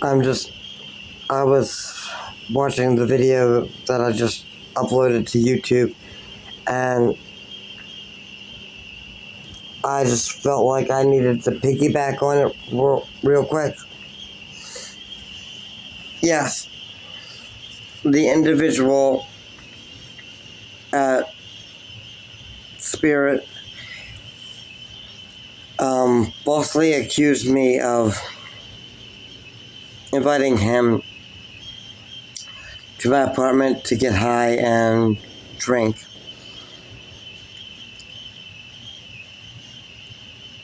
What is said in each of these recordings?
I was watching the video that I just uploaded to YouTube, and I just felt like I needed to piggyback on it real quick. Yes, the individual at Spirit falsely accused me of inviting him to my apartment to get high and drink.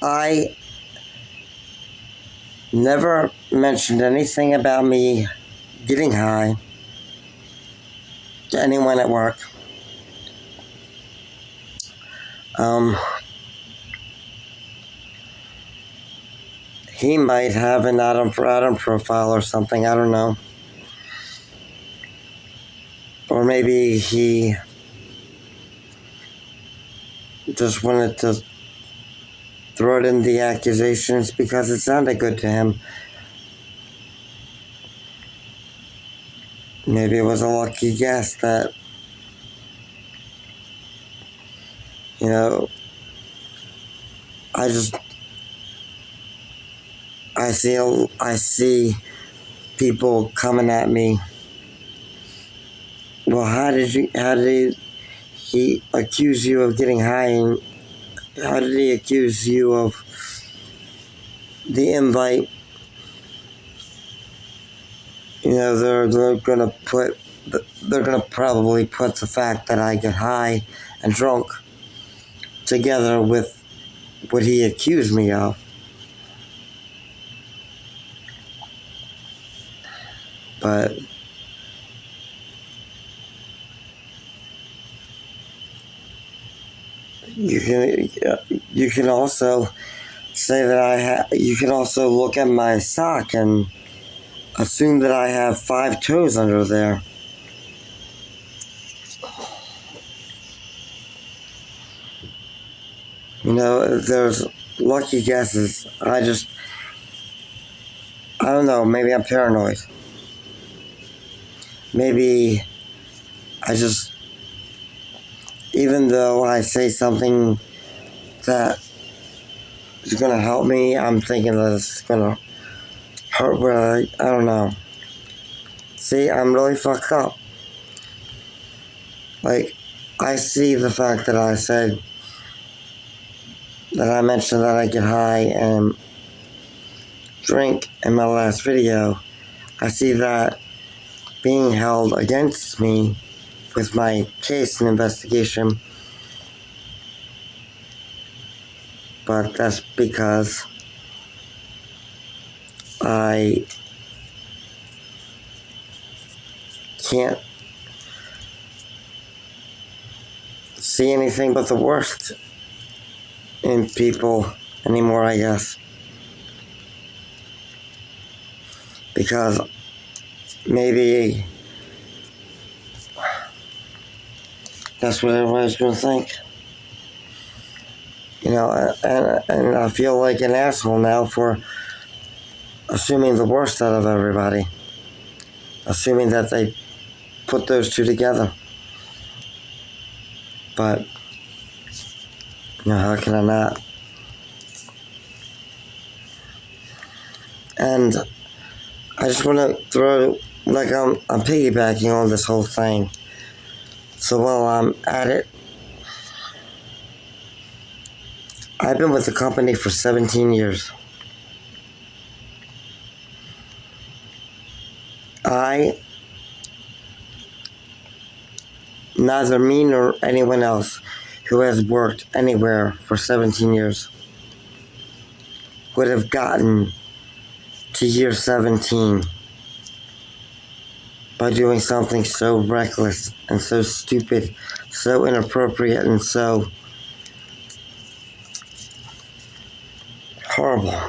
I never mentioned anything about me getting high to anyone at work. He might have an Adam profile or something, I don't know. Or maybe he just wanted to throw it in the accusations because it sounded good to him. Maybe it was a lucky guess that, you know, I see people coming at me. Well, how did he accuse you of getting high, and how did he accuse you of the invite? You know, they're gonna probably put the fact that I get high and drunk together with what he accused me of. But you can also say that you can also look at my sock and assume that I have 5 toes under there. You know, there's lucky guesses. I don't know, maybe I'm paranoid. Maybe even though I say something that is going to help me, I'm thinking that it's going to hurt, but I don't know. See, I'm really fucked up. Like, I see the fact that I mentioned that I get high and drink in my last video. I see that being held against me with my case and investigation, but that's because I can't see anything but the worst in people anymore, I guess. Because maybe that's what everybody's going to think. You know, and I feel like an asshole now for assuming the worst out of everybody. Assuming that they put those two together. But, you know, how can I not? And I just want to throw, like I'm piggybacking on this whole thing. So while I'm at it, I've been with the company for 17 years. Neither me nor anyone else who has worked anywhere for 17 years would have gotten to year 17 by doing something so reckless and so stupid, so inappropriate and so horrible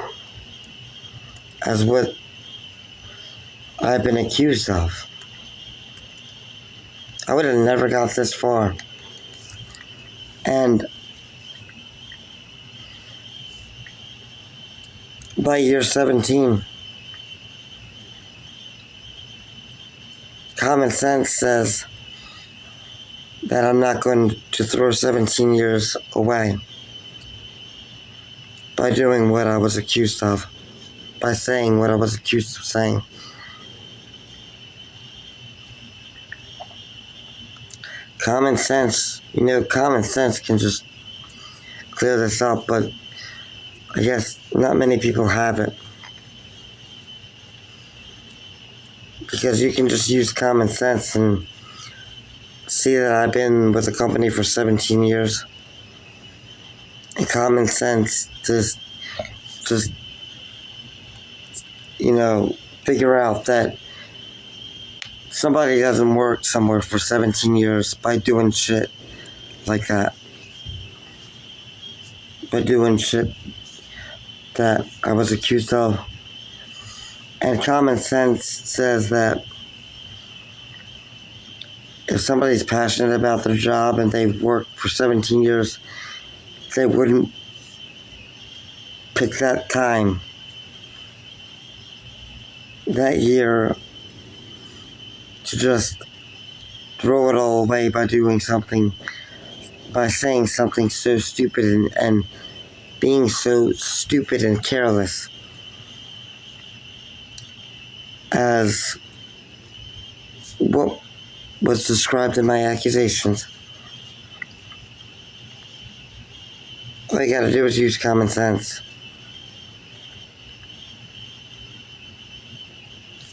as what I've been accused of. I would have never got this far. And by year 17, common sense says that I'm not going to throw 17 years away by doing what I was accused of, by saying what I was accused of saying. Common sense can just clear this up, but I guess not many people have it. Because you can just use common sense and see that I've been with the company for 17 years. And common sense just figure out that somebody doesn't work somewhere for 17 years by doing shit like that. By doing shit that I was accused of. And common sense says that if somebody's passionate about their job and they've worked for 17 years, they wouldn't pick that time, that year, to just throw it all away by doing something, by saying something so stupid and being so stupid and careless as what was described in my accusations. All you gotta do is use common sense.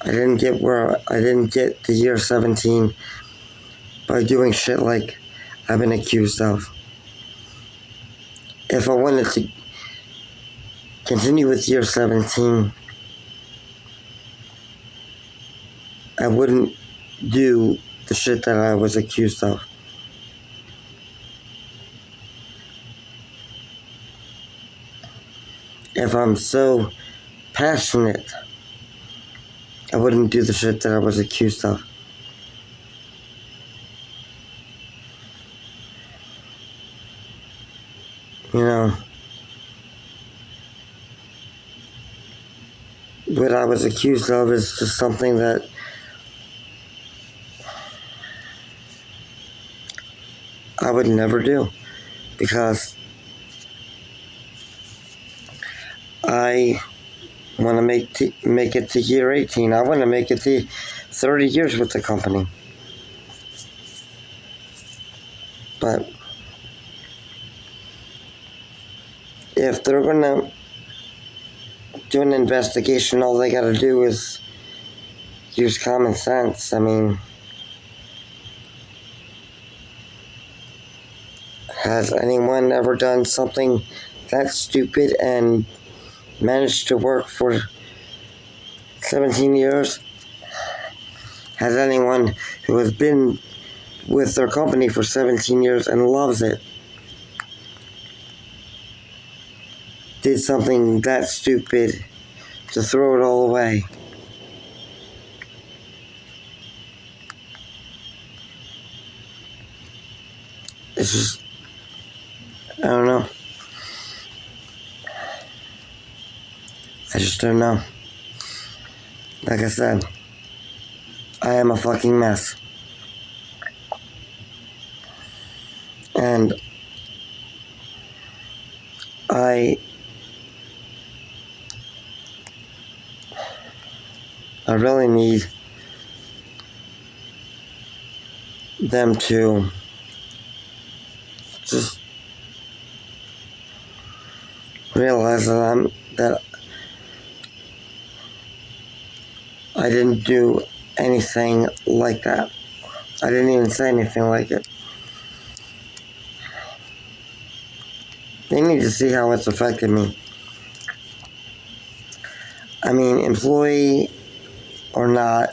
I didn't get the year 17 by doing shit like I've been accused of. If I wanted to continue with year 17, I wouldn't do the shit that I was accused of. If I'm so passionate, I wouldn't do the shit that I was accused of. What I was accused of is just something that I would never do, because I want to make it to year 18. I want to make it to 30 years with the company. But if they're going to do an investigation, all they got to do is use common sense. I mean, has anyone ever done something that stupid and managed to work for 17 years? Has anyone who has been with their company for 17 years and loves it did something that stupid to throw it all away? It's just, I don't know. I just don't know. Like I said, I am a fucking mess. And I really need them to just realize that I didn't do anything like that. I didn't even say anything like it. They need to see how it's affected me. I mean, employee or not,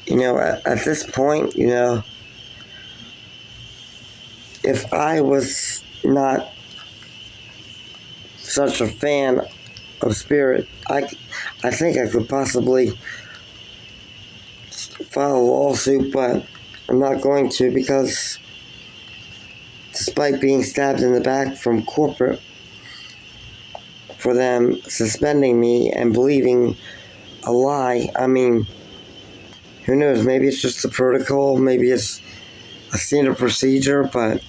at this point, if I was not such a fan of Spirit, I think I could possibly file a lawsuit, but I'm not going to, because despite being stabbed in the back from corporate for them suspending me and believing a lie. I mean, who knows? Maybe it's just the protocol. Maybe it's a standard procedure, but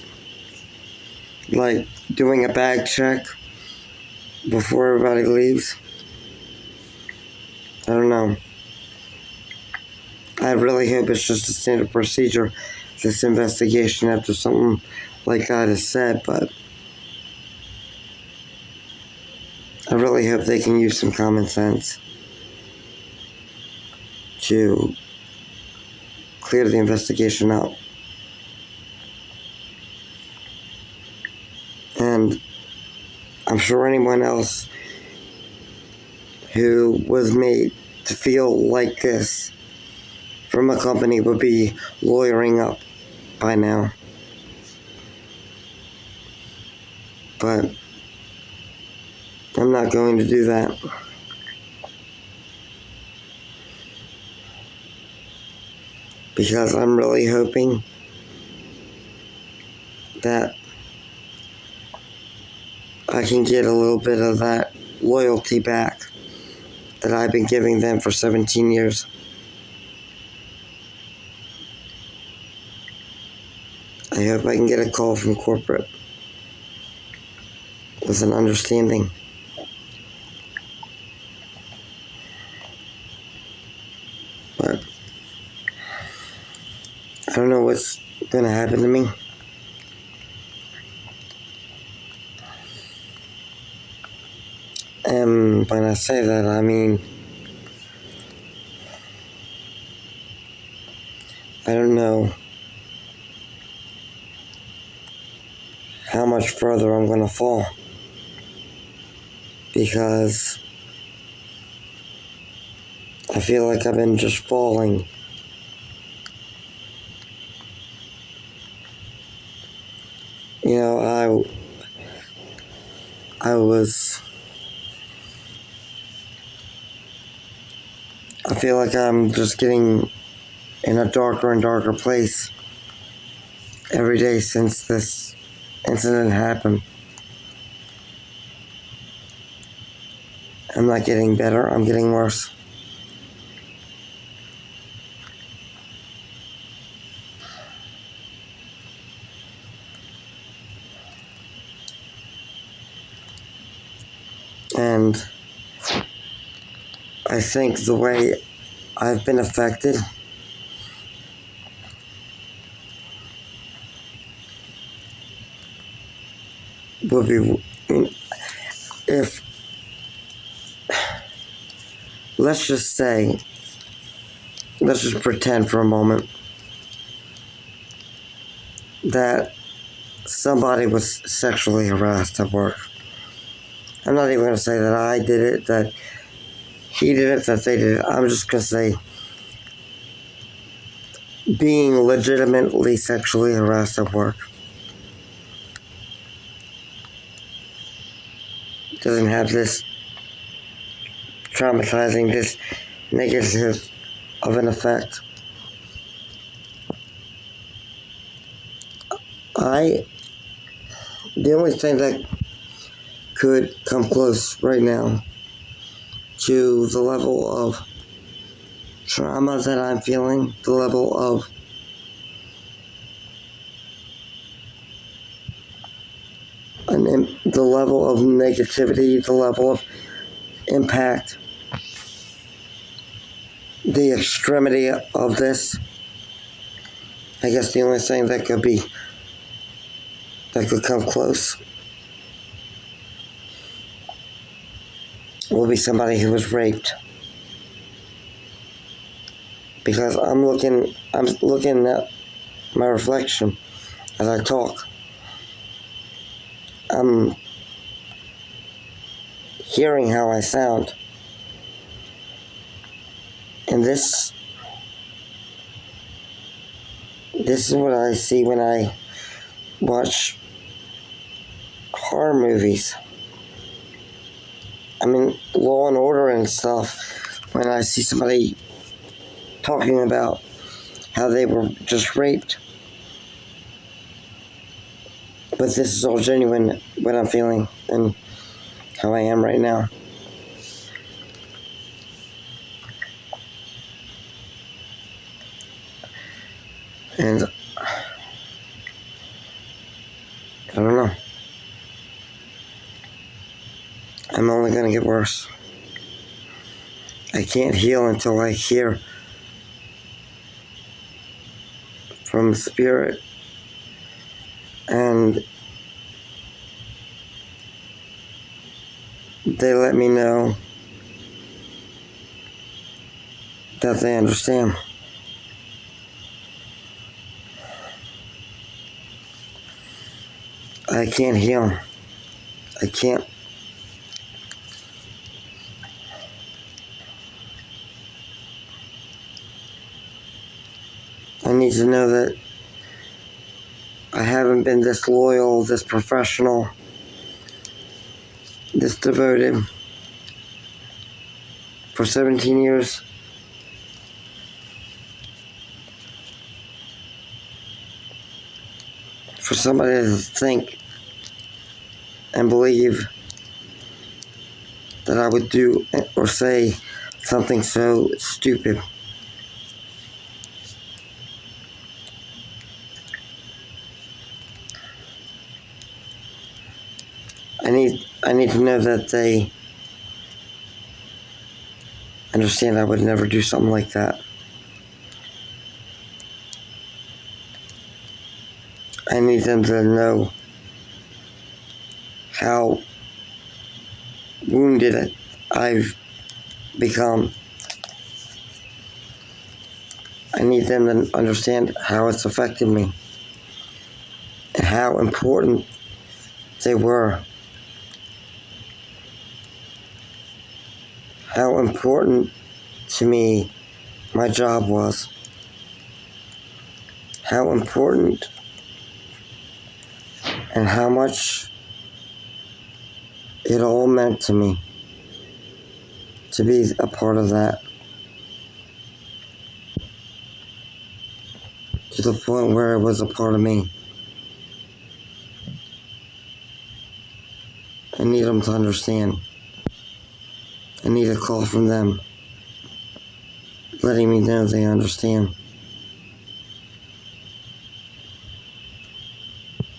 like doing a bag check before everybody leaves. I don't know. I really hope it's just a standard procedure, this investigation, after something like that is said, but I really hope they can use some common sense to clear the investigation up. And I'm sure anyone else who was made to feel like this from a company would be lawyering up by now. But I'm not going to do that. Because I'm really hoping that I can get a little bit of that loyalty back that I've been giving them for 17 years. I hope I can get a call from corporate with an understanding. But I don't know what's going to happen to me. And when I say that, I mean, I don't know how much further I'm going to fall. Because I feel like I've been just falling. You know, I feel like I'm just getting in a darker and darker place every day since this incident happened. I'm not getting better, I'm getting worse. And I think the way I've been affected would be if, let's just pretend for a moment that somebody was sexually harassed at work. I'm not even going to say that I did it, that he did it, that they did it. I'm just going to say being legitimately sexually harassed at work doesn't have this traumatizing, this negative of an effect. The only thing that could come close right now to the level of trauma that I'm feeling, the level of negativity, the level of impact, the extremity of this. I guess the only thing that could come close will be somebody who was raped. Because I'm looking at my reflection as I talk. I'm hearing how I sound. And this is what I see when I watch horror movies. I mean, Law and Order and stuff. When I see somebody talking about how they were just raped. But this is all genuine, what I'm feeling and how I am right now. And I don't know. I'm only going to get worse. I can't heal until I hear from Spirit and they let me know that they understand. I can't heal. I can't. I need to know that I haven't been this loyal, this professional, this devoted for 17 years. For somebody to think and believe that I would do or say something so stupid. I need to know that they understand I would never do something like that. I need them to know how wounded I've become. I need them to understand how it's affected me and how important they were. How important to me my job was. How important and how much it all meant to me to be a part of that. To the point where it was a part of me. I need them to understand. I need a call from them, letting me know they understand.